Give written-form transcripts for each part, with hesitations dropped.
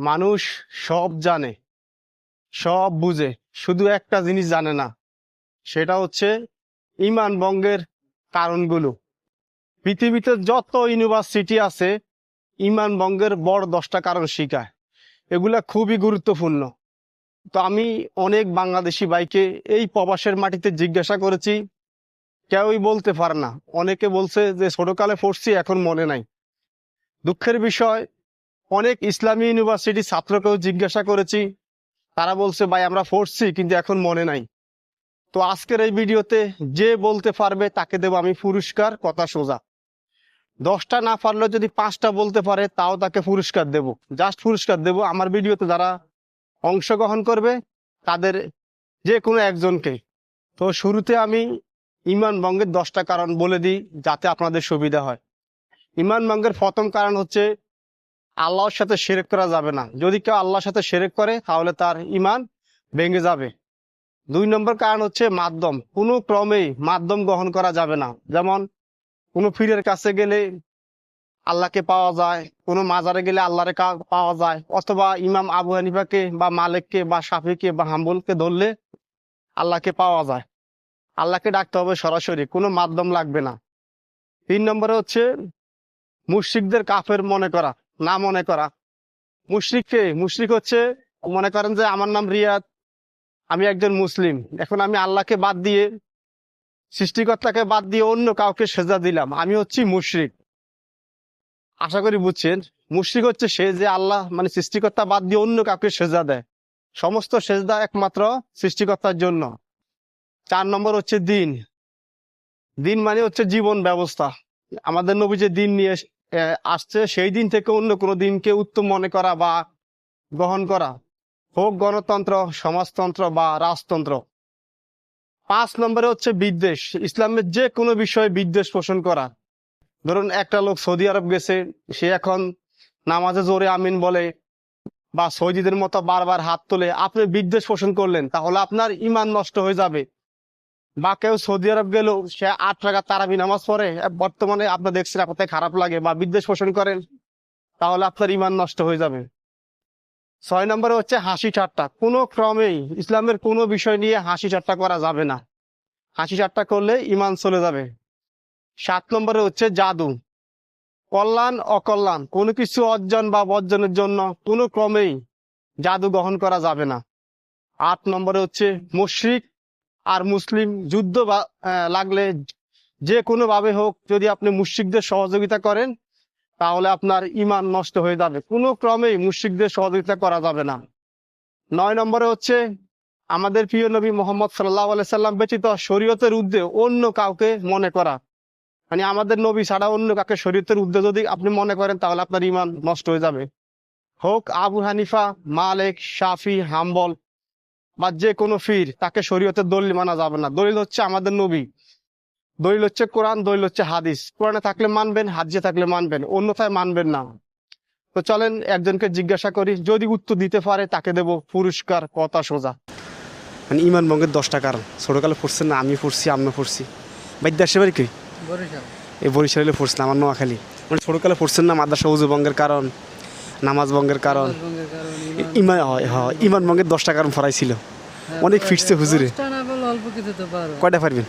মানুষ সব জানে, সব বুঝে, শুধু একটা জিনিস জানে না, সেটা হচ্ছে ঈমান ভঙ্গের কারণগুলো। পৃথিবীতে যত ইউনিভার্সিটি আছে ঈমান ভঙ্গের বড় 10টা কারণ শিখায়। এগুলা খুবই গুরুত্বপূর্ণ। তো আমি অনেক বাংলাদেশি ভাইকে এই প্রবাসের মাটিতে জিজ্ঞাসা করেছি, কেউই বলতে পারে না। অনেকে বলছে যে ছোটকালে পড়ছি, এখন মনে নাই। দুঃখের বিষয়, অনেক ইসলামী ইউনিভার্সিটি ছাত্রকেও জিজ্ঞাসা করেছি, তারা বলছে ভাই আমরা পড়ছি কিন্তু এখন মনে নাই। তো আজকের এই ভিডিওতে যে বলতে পারবে তাকে দেব আমি পুরস্কার, কথা সোজা। 10টা না পারলেও যদি 5টা বলতে পারে তাও তাকে পুরস্কার দেব, জাস্ট পুরস্কার দেব। আমার ভিডিওতে যারা অংশগ্রহণ করবে তাদের যে কোনো একজনকে। তো শুরুতে আমি ঈমান ভঙ্গের 10টা কারণ বলে দিই যাতে আপনাদের সুবিধা হয়। ঈমান ভঙ্গের প্রথম কারণ হচ্ছে আল্লাহর সাথে শিরক করা যাবে না। যদি কেউ আল্লাহর সাথে শিরক করে তাহলে তার ঈমান ভেঙে যাবে। 2 নম্বর কারণ হচ্ছে মাধ্যম, কোনো ক্রমেই মাধ্যম গ্রহণ করা যাবে না। যেমন কোনো পীরের কাছে গেলে আল্লাহকে পাওয়া যায়, কোনো মাজারে গেলে আল্লাহরে পাওয়া যায়, অথবা ইমাম আবু হানিফাকে বা মালিককে বা শাফিকে বা হাম্বলকে ধরলে আল্লাহকে পাওয়া যায়। আল্লাহকে ডাকতে হবে সরাসরি, কোনো মাধ্যম লাগবে না। 3 নম্বরে হচ্ছে মুশরিকদের কাফের মনে করা, না মনে করা। মুশরিক হচ্ছে, মনে করেন যে আমার নাম রিয়াদ, আমি একজন মুসলিম, এখন আমি আল্লাহকে বাদ দিয়ে, সৃষ্টিকর্তাকে বাদ দিয়ে অন্য কাউকে সেজদা দিলাম, আমি হচ্ছি মুশরিক। আশা করি বুঝছেন। মুশরিক হচ্ছে সে যে আল্লাহ মানে সৃষ্টিকর্তা বাদ দিয়ে অন্য কাউকে সেজদা দেয়। সমস্ত সেজদা একমাত্র সৃষ্টিকর্তার জন্য। 4 নম্বর হচ্ছে দিন। দিন মানে হচ্ছে জীবন ব্যবস্থা। আমাদের নবী যে দিন নিয়ে আসছে, সেই দিন থেকে অন্য কোনো দিনকে উত্তম মনে করা বা গ্রহণ করা, হোক গণতন্ত্র, সমাজতন্ত্র বা রাজতন্ত্র। 5 নম্বরে হচ্ছে বিদ্বেষ, ইসলামের যে কোনো বিষয়ে বিদ্বেষ পোষণ করা। ধরুন একটা লোক সৌদি আরব গেছে, সে এখন নামাজে জোরে আমিন বলে বা সৌদিদের মতো বারবার হাত তোলে, আপনি বিদ্বেষ পোষণ করলেন, তাহলে আপনার ঈমান নষ্ট হয়ে যাবে। বা কেউ সৌদি আরব গেল, সে 8 রাকাত তারাবি নামাজ পড়ে, বর্তমানে আপনি দেখছেন আপনার খারাপ লাগে বা বিদ্বেষ পোষণ করেন, তাহলে আপনার ঈমান নষ্ট হয়ে যাবে। 6 নম্বরে হচ্ছে হাসি ঠাট্টা, কোনো ক্রমেই ইসলামের কোনো বিষয় নিয়ে হাসি ঠাট্টা করা যাবে না। হাসি ঠাট্টা করলে ঈমান চলে যাবে। 7 নম্বরে হচ্ছে জাদু, কল্যাণ অকল্যাণ কোনো কিছু অর্জন বা বর্জনের জন্য কোনো ক্রমেই জাদু গ্রহণ করা যাবে না। 8 নম্বরে হচ্ছে মুশরিক আর মুসলিম যুদ্ধ লাগলে যে কোনো ভাবে হোক, যদি আপনি মুশরিকদের সহযোগিতা করেন তাহলে আপনার ঈমান নষ্ট হয়ে যাবে। কোনো ক্রমেই মুশরিকদের সহযোগিতা করা যাবে না। 9 নম্বরে হচ্ছে আমাদের প্রিয় নবী মুহাম্মদ সাল্লাল্লাহু আলাইহি সাল্লাম ব্যতীত শরীয়তের ঊর্ধ্বে অন্য কাউকে মনে করা। মানে আমাদের নবী ছাড়া অন্য কাকে শরীয়তের ঊর্ধ্বে যদি আপনি মনে করেন তাহলে আপনার ঈমান নষ্ট হয়ে যাবে। হোক আবু হানিফা, মালিক, শাফি, হাম্বল বা যে কোনো পীর, তাকে শরীয়তের দলিল মানা যাবে না। দলিল হচ্ছে আমাদের নবী, দলিল হচ্ছে কোরআন, দলিল হচ্ছে হাদিস। কোরআনে থাকলে মানবেন, হাদিসে থাকলে মানবেন, অন্যথায় মানবেন না। তো চলেন একজনকে জিজ্ঞাসা করি, যদি উত্তর দিতে পারে তাকে দেব পুরস্কার, কথা সোজা। মানে ঈমান ভঙ্গের 10টা কারণ ছোটকালে পড়ছেন না? আমি পড়ছি, আমি পড়ছি। দেশে বাড়ি কি? বরিশাল। এই বরিশালে পড়ছেন, আমার নোয়াখালী। মানে ছোটকালে পড়ছেন না মাদ্রাসা উযু ভঙ্গের কারণ, নামাজ ভঙ্গের কারণ, ঈমান ভঙ্গের 10টা কারণ পড়াইছিল। অনেক ফিটছে হুজুরে। অল্প কিছু তো পারো। কয়টা পারবেন?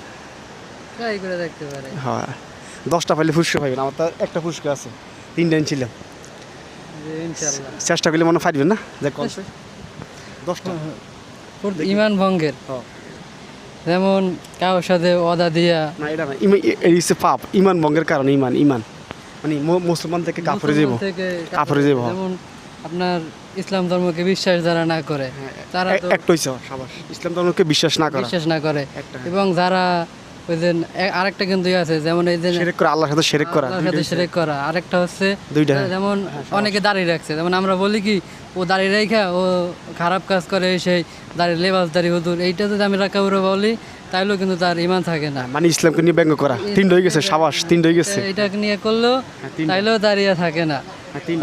ট্রাই করে দেখতে পারে। হ্যাঁ, 10টা পাইলে পুরস্কার পাইবেন। আমার তো একটা পুরস্কার আছে, 3টা ছিল। ইনশাআল্লাহ চেষ্টা করলে মনে পারবেন না যে কত 10টা ঈমান ভঙ্গের। যেমন কারোর সাথে ওয়াদা দিয়া না, এটা না, এই হচ্ছে পাপ। ঈমান ভঙ্গের কারণ ঈমান মানে মুসলমান থেকে কাফেরে যাব, কাফেরে যাব। যেমন আপনার ইসলাম ধর্মকে বিশ্বাস যারা না করে, তারা তো একটা হইছে শাবাশ, ইসলাম ধর্মকে বিশ্বাস না করে এবং যারা ওই যে আরেকটা কিন্তু আছে, যেমন এই যে শিরক করে, আল্লাহর সাথে শিরক করা, আল্লাহর সাথে শিরক করা। আরেকটা হচ্ছে দুইটা, যেমন অনেকে দাড়ি রাখছে, যেমন আমরা বলি কি ও দাড়ি রাখা ও খারাপ কাজ করে, সেই দাড়ি লেবাসদারি হুজুর, এইটা যদি আমি রাখা বলি তাইলেও কিন্তু তার ঈমান থাকে না। মানে ইসলামকে নিয়ে ব্যঙ্গ করা। 3টা হয়ে গেছে, শাবাশ, 3টা হয়ে গেছে। এটাকে নিয়ে করলেও তাইলেও দাঁড়িয়ে থাকে না।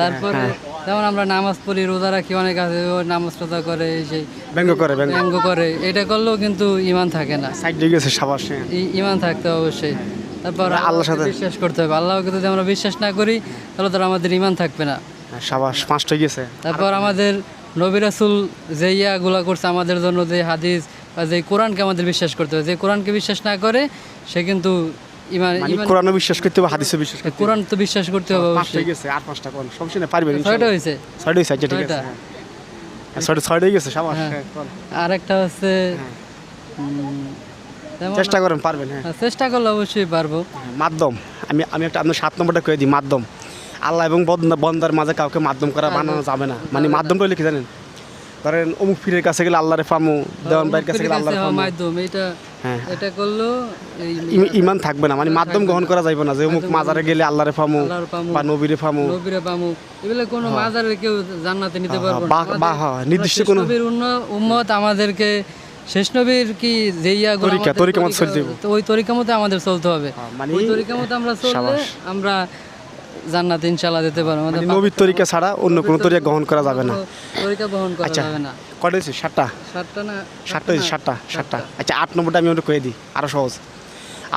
তারপরে যেমন আমরা নামাজ পড়ি, রোজা রাখি, অনেক আছে নামাজ রোজা করে সেই ব্যঙ্গ করে, এটা করলেও কিন্তু ঈমান থাকে না। সাইড হয়ে গেছে, শাবাশ। ঈমান থাকতে অবশ্যই। তারপর আল্লাহর সাথে বিশ্বাস করতে হবে। আল্লাহকে যদি আমরা বিশ্বাস না করি তাহলে তো আমাদের ঈমান থাকবে না। সাবাস 5টা হয়ে গেছে। তারপর আমাদের নবী রাসূল যে ইয়াগুলা করছে আমাদের জন্য, যে হাদিস বা যে কোরআনকে আমাদের বিশ্বাস করতে হবে। যে কোরআনকে বিশ্বাস না করে সে কিন্তু ইমান মানে ইমান কোরআনও বিশ্বাস করতে হবে, হাদিসও বিশ্বাস করতে হবে। কোরআন তো বিশ্বাস করতে হবে 5টা অবশ্যই। হয়ে গেছে, আর 5টা কোন সমস্যা নেই, পারবেন 6টা হয়েছে। 6টা হয়েছে, আচ্ছা ঠিক আছে। 6টা। হ্যাঁ 6টা হয়ে গেছে, সাবাস। হ্যাঁ। হ্যাঁ, কোন। আর একটা হচ্ছে হ্যাঁ। যেমন চেষ্টা করেন, পারবেন। হ্যাঁ চেষ্টা করলে অবশ্যই পারবো। মাধ্যম, আমি একটা আপনার 7 নম্বরটা কয়ে দিই, মাধ্যম। আল্লাহ এবং বন্দার মাঝে কাউকে মাধ্যম করা বানানো যাবে না। মানে মাধ্যমটা হলে কি জানেন, ধরেন অমুক পীরের কাছে গেলে আল্লাহরে পামু, দেওয়ান ভাইয়ের কাছে গেলে আল্লাহরে পামু। মাধ্যম এটা হ্যাঁ এটা করলো ইমান থাকবে না, মানে মাধ্যম গ্রহণ করা যাবে না যে অমুক মাজারে গেলে আল্লাহরে পামু আল্লাহর পামু, বা নবীরে পামু। নবীরে পামু, এগুলো কোনো মাজারে কেউ জান্নাতে নিতে পারবে না। বা নির্দিষ্ট কোনো নবীর উম্মত আমাদেরকে শেষ নবীর কি যে ইয়াগুলো তরিকা মতো চলতে হবে। তো ওই তরিকা মতো আমাদের চলতে হবে। মানে ওই তরিকা মতো আমরা চললে আমরা জান্নাতে ইনশাআল্লাহ যেতে পারবো। আমাদের মানে নবীর তরিকা ছাড়া অন্য কোনো তরিকা গ্রহণ করা যাবে না। তরিকা বহন করা আচ্ছা যাবে না। কটা হয়েছে? 7টা। 7টা না 7টা হয়েছে, 7টা। আচ্ছা 8 নম্বরটা আমি ওটা কয়ে দিই, আরো সহজ।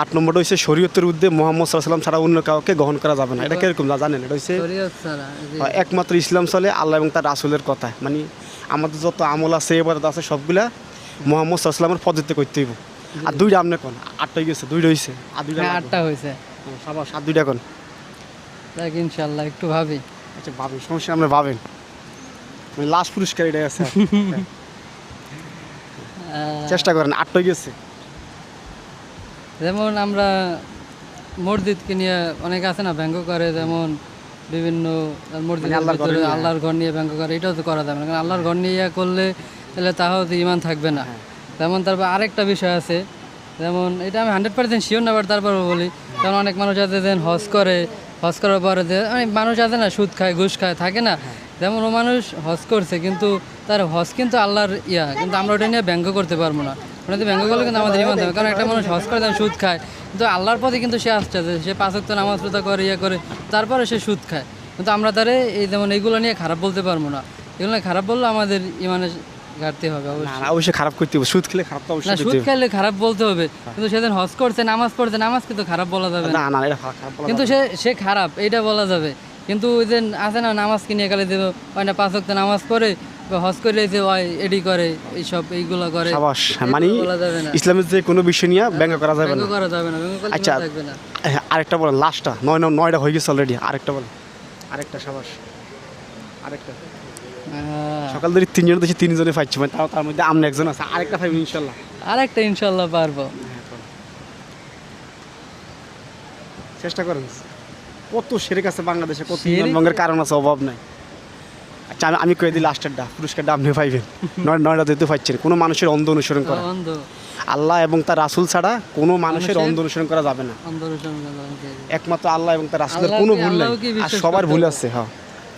8 নম্বরটা হচ্ছে শরীয়তের ঊর্ধ্বে মুহাম্মদ সাল্লাল্লাহু আলাইহি ওয়াসাল্লাম ছাড়া অন্য কাউকে গ্রহণ করা যাবে না। এটা কিরকম জানেন? এটা হচ্ছে শরীয়ত ছাড়া জি। একমাত্র ইসলাম চলে আল্লাহ এবং তার রাসূলের কথা। মানে আমাদের যত আমল আছে, ইবাদত আছে, সবগুলা মুহাম্মদ সাল্লাল্লাহু আলাইহি ওয়াসাল্লামের পদ্ধতিতে করতে হইব। আর 2টা আমনে কোন? 8টা হয়ে গেছে, 2টা হইছে, আর 2টা হ্যাঁ 8টা হয়েছে। সাবাস, আর 2টা কোন? দেখ ইনশাআল্লাহ একটু ভাবি। আচ্ছা ভাবেন, সমস্যা আমরা ভাবেন, মানে লাস্ট পুরস্কার এটাই আছে। চেষ্টা করেন, 8টা হয়ে গেছে। যেমন আমরা মসজিদকে নিয়ে অনেক আছে না ব্যঙ্গ করে, যেমন বিভিন্ন মসজিদের আল্লাহর ঘর ভিতরে নিয়ে, আল্লাহর ঘর নিয়ে ব্যঙ্গ করে, এটাও তো করা যাবে না। কারণ আল্লাহর ঘর নিয়ে ইয়া করলে তাহলে তাহলে তো ইমান থাকবে না। যেমন তারপর আরেকটা বিষয় আছে, যেমন এটা আমি 100% শিওর না, বাট তারপরও বলি। যেমন অনেক মানুষ আছে যে হজ করে, হজ করার পরে যে মানুষ আছে না সুদ খায়, ঘুষ খায়, থাকে না। যেমন ও মানুষ হজ করছে, কিন্তু তার হজ কিন্তু আল্লাহর ইয়া, কিন্তু আমরা ওটা নিয়ে ব্যঙ্গ করতে পারবো না। ওটাতে ব্যঙ্গ করলে কিন্তু আমাদের ইমান থাকবে। কারণ একটা মানুষ হজ করে দেন সুদ খায়, কিন্তু আল্লাহর পথে কিন্তু সে আসছে, যে সে 5 ওয়াক্ত নামাজ রোজা করে, ইয়া করে, তারপরে সে সুদ খায়। কিন্তু আমরা তারে এই যেমন এইগুলো নিয়ে খারাপ বলতে পারবো না। এগুলো নিয়ে খারাপ বললে আমাদের ইমানের ঘাটতি হবে না অবশ্যই। না, অবশ্যই খারাপ করতে হবে, সুদ খেলে খারাপ তো না অবশ্যই সুদ করতে হবে। খাইলে খারাপ বলতে হবে, কিন্তু সেদিন হজ করছে, নামাজ পড়ছে, নামাজ কিন্তু খারাপ বলা যাবে না। না না, এটা খারাপ বলা কিন্তু যাবে না। সে খারাপ এইটা বলা যাবে। কিন্তু ওই যে আছে না নামাজ কিনে গালি দেবে, ওই না 5 ওয়াক্ত নামাজ পড়ে বা হজ করে যে ওই এডি করে, এইসব এইগুলা করে, সাবাস, এগুলো মানে বলা যাবে না। ইসলামের যে কোনো বিষয় নিয়ে ব্যঙ্গ করা যাবে ব্যঙ্গ না। করা যাবে না, ব্যঙ্গ করলে আচ্ছা। ইমান থাকবে না। আরেকটা বলেন, লাস্টটা 9টা হয়ে গেছে অলরেডি, আরেকটা বলেন, আরেকটা। সাবাস, আরেকটা। সকাল ধরে 3 জন দেখছি, 3 জনে পাইছি, মানে তার মধ্যে আমনে একজন আছে, আরেকটা পাইবেন ইনশাল্লাহ। আরেকটা ইনশাল্লাহ পারবো। চেষ্টা করেন। কত শিরক আছে বাংলাদেশে, কত শিরক? ইমানভঙ্গের কারণ আছে, অভাব নাই। আচ্ছা আমি কয়ে দিই লাস্টেরটা, পুরস্কারটা আপনি পাইবেন। 9টা দিতে পারছেন। কোনো মানুষের অন্ধ অনুসরণ করা, অন্ধ আল্লাহ এবং তার রাসূল ছাড়া কোনো মানুষের অন্ধ অনুসরণ করা যাবে না। অন্ধ অনুসরণ করা যাবে না। একমাত্র আল্লাহ এবং তার রাসূলের আল্লাহকে- কোনো ভুল নাই, আল্লাহকে আর বিশ্বাস সবার করতে ভুল হবে। আছে। হ্যাঁ,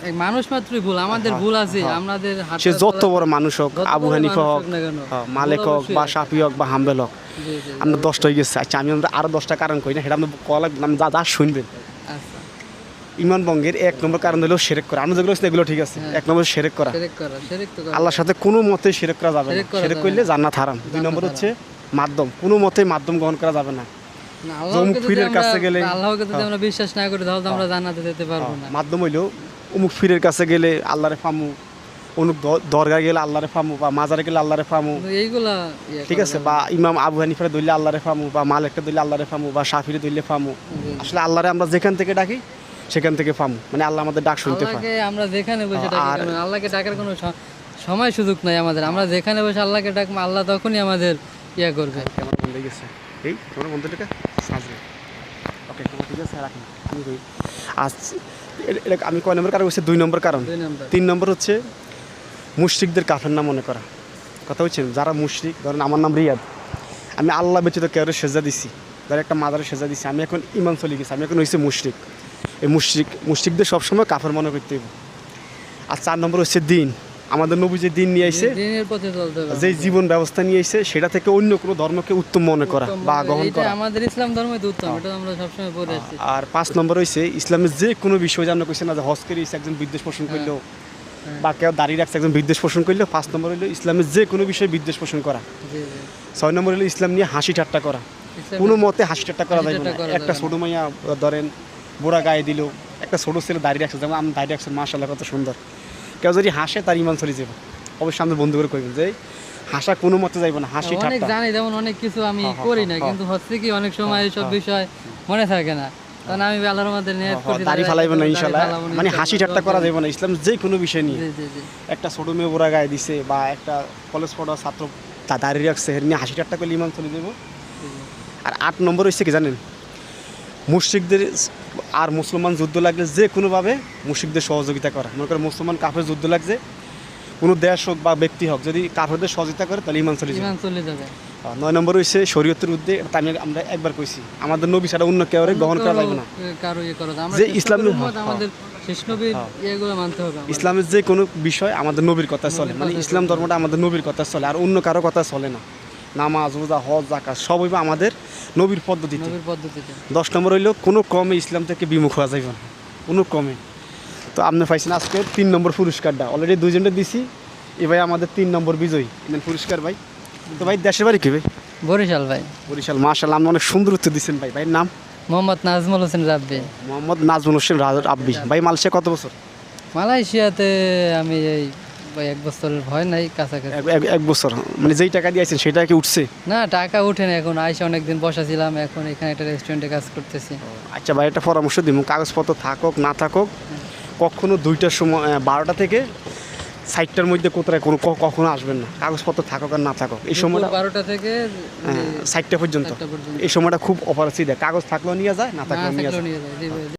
এই মানুষ মাত্রই ভুল, আমাদের ভুল আছে, আমাদের সে যত বড় মানুষ হোক, যত আবু বড় হানিফা মানুষ হোক, হোক না কেন, মালিক ভুল হোক, অবশ্যই বা আছে। শাফি হোক, বা হাম্বেল হোক। জি, জি। আমরা 10টা হয়ে গেছে। আচ্ছা আমরা আরো 10টা কারণ কই না, সেটা আমরা কল যা শুনবেন। আচ্ছা, ইমান ভঙ্গের 1 নম্বর কারণ হলো শিরক করা। আমরা যেগুলো আছে এগুলো ঠিক আছে। 1 নম্বর শিরক করা, শিরক করা, শিরক তো করা। আল্লাহর সাথে কোনো মতে শিরক করা যাবে না। শিরক করা শিরক যাবে করলে না। জান্নাত হারাম। 2 নম্বর জান্নাত হচ্ছে মাধ্যম, কোনো মতে মাধ্যম গ্রহণ করা যাবে না। না, আল্লাহকে যদি পীরের কাছে গেলে, আল্লাহকে যদি আমরা বিশ্বাস না করি, তাহলে তো আমরা জান্নাতে যেতে পারবো না। মাধ্যম হইলো অমুক পীরের কাছে গেলে আল্লাহরে পামু, অমুক দরগা গেলে আল্লাহরে পামু, বা মাজারে গেলে আল্লাহরে পামু, কিন্তু এইগুলা ঠিক আছে। বা ইমাম আবু হানিফারে ধরলে আল্লাহরে পামু, বা মালিককে ধরলে আল্লাহরে পামু, বা শাফিরে ধরলে পামু। আসলে আল্লাহরে আমরা যেখান থেকে ডাকি সেখান থেকে পামু, মানে আল্লাহ আমাদের ডাক শুনতে পায়। আল্লাহকে আমরা যেখানে বসে ডাকি আর- কেন, আল্লাহকে ডাকার কোনো সময় সুযোগ নাই আমাদের। আমরা যেখানে বসে আল্লাহকে ডাকবো, আল্লাহ তখনই আমাদের ইয়া করবে। ক্যামেরা বন্ধ হয়ে গেছে। এই তোমার বন্ধুটাকে সাজবে। ওকে, ঠিক আছে, রাখি। আমি কই আজ এটা আমি কয় নম্বর কারণ হচ্ছে? 2 নম্বর কারণ। 2 নম্বর 3 নম্বর হচ্ছে মুশরিকদের কাফের না মনে করা। কথা হচ্ছেন, যারা মুশরিক, ধরেন আমার নাম রিয়াদ, আমি আল্লাহ ব্যতীত কেউ সেজদা দিছি, ধর একটা মাদারে সেজদা দিছি, আমি এখন ইমান চলে গেছি, আমি এখন হয়েছে মুশরিক। এই মুশরিকদের সবসময় কাফের মনে করতে হবে। আর 4 নম্বর হচ্ছে দিন। আমাদের নবী যে দিন নিয়ে আইছে, দিনের পথে চলতে হবে। যে জীবন ব্যবস্থা নিয়ে আইছে, সেটা থেকে অন্য কোনো ধর্মকে উত্তম মনে করা বা গ্রহণ এটা করা। আমাদের ইসলাম ধর্মই তো উত্তম, এটা আমরা সবসময় পড়ে আসছি। আর 5 নম্বর হইছে ইসলামের যে কোনো বিষয়, জানো কইছে না যে হজ করে একজন বিদ্বেষ পোষণ করলো, বা কেউ দাঁড়িয়ে রাখছে একজন বিদ্বেষ পোষণ করলো। 5 নম্বর হইলো ইসলামের যে কোনো বিষয়ে বিদ্বেষ পোষণ করা। জি, জি। 6 নম্বর হলো ইসলাম নিয়ে হাসি ঠাট্টা করা। ইসলাম- কোনো মতে হাসি ঠাট্টা করা হাসি যাবে না। ঠাট্টা করা একটা যাবে ছোট মাইয়া ধরেন বোরা গায়ে দিল, একটা ছোটো ছেলে দাঁড়িয়ে রাখছে, যেমন আমি দাঁড়িয়ে রাখছেন, মাশাআল্লাহ কত সুন্দর। কেউ যদি হাসে তার ইমান চলে যাবে, অবশ্যই আমাদের বন্ধু করে কইবেন যে হাসা কোনো মতে যাইব না, হাসি অনেক ঠাট্টা। জানি, যেমন অনেক কিছু আমি হ্যাঁ, করি না, হ্যাঁ, কিন্তু হচ্ছে কি অনেক সময় এইসব বিষয় মনে থাকে না, কারণ আমি আল্লাহর মধ্যে নিয়ত করছি দাড়ি ফালাইব না ইনশাআল্লাহ, দাড়ি ফালাবো না, মানে ইনশাআল্লাহ। হাসি ঠাট্টা করা যাবে না ইসলাম যে কোনো বিষয় নিয়ে। জি জি জি একটা ছোটো মেয়ে ওরা গায়ে দিছে বা একটা কলেজ পড়া ছাত্র তা দাঁড়িয়ে রাখছে, এর নিয়ে হাসি ঠাট্টা করলে ইমান চলে যাবো। আর 8 নম্বর হচ্ছে কি জানেন, মুশরিকদের আর মুসলমান যুদ্ধ লাগলে যে কোনোভাবে মুশরিকদের সহযোগিতা করা। মনে করেন মুসলমান কাফের যুদ্ধ লাগছে, কোনো দেশ হোক বা ব্যক্তি হোক, যদি কাফেরদের সহযোগিতা করে তাহলে ইমান চলে যাবে। ইমান চলে যাবে। 9 নম্বর হচ্ছে শরীয়তের উদ্দে, এটা আমরা একবার কইছি, আমাদের নবী ছাড়া অন্য কেউ গ্রহণ করা যাবে না। কারো ইয়ে করা যাবে না। যে আমরা ইসলামের উম্মত, আমাদের শেষ নবীর ইয়েগুলো মানতে হবে আমাদের। ইসলামের যে কোনো বিষয় আমাদের নবীর কথা চলে, মানে ইসলাম ধর্মটা আমাদের নবীর কথা চলে, আর অন্য কারো কথা চলে না। নামাজ, রোজা, হজ, যাকাত সব হইবে আমাদের নবীর পদ্ধতিতে। নবীর পদ্ধতিতে। 10 নম্বর হইল কোনো ক্রমে ইসলাম থেকে বিমুখ হওয়া যাইবে না, কোনো ক্রমে। তো আপনি পাইছেন আজকে 3 নম্বর পুরস্কারটা, অলরেডি 2 জনটা দিছি, এ ভাই আমাদের 3 নম্বর বিজয়ী নেন পুরস্কার ভাই। তো ভাই দেশের বাড়ি কি ভাই? বরিশাল ভাই। বরিশাল, মাশাআল্লাহ, আপনি অনেক সুন্দর উত্তর দিচ্ছেন ভাই। ভাইয়ের নাম? মোহাম্মদ নাজমুল হোসেন রাব্বি। মোহাম্মদ নাজমুল হোসেন রাব্বি। ভাই মালয়েশিয়া কত বছর? মালয়েশিয়াতে আমি এই ভাই 1 বছরের ভয় নাই, কাছাকাছি। এক বছর। মানে যেই টাকা দিয়েছেন সেটা কি উঠছে? না, টাকা উঠে না এখন, আইসা অনেকদিন বসা ছিলাম, এখন এখানে একটা রেস্টুরেন্টে কাজ করতেছি। আচ্ছা ভাই, একটা পরামর্শ দিব, কাগজপত্র থাকুক না থাকুক, কখনো 2টার সময় 12টা থেকে 4টার মধ্যে কোথায় কখনো আসবেন না, কাগজপত্র থাকুক আর না থাকুক। এই সময়টা 12টা থেকে 4টা পর্যন্ত, 4টা পর্যন্ত। এই সময়টা খুব অপারেসি দেয়, কাগজ থাকলেও নিয়ে যায়, না থাকলেও নিয়ে যায়। নিয়ে যায়। জি ভাই।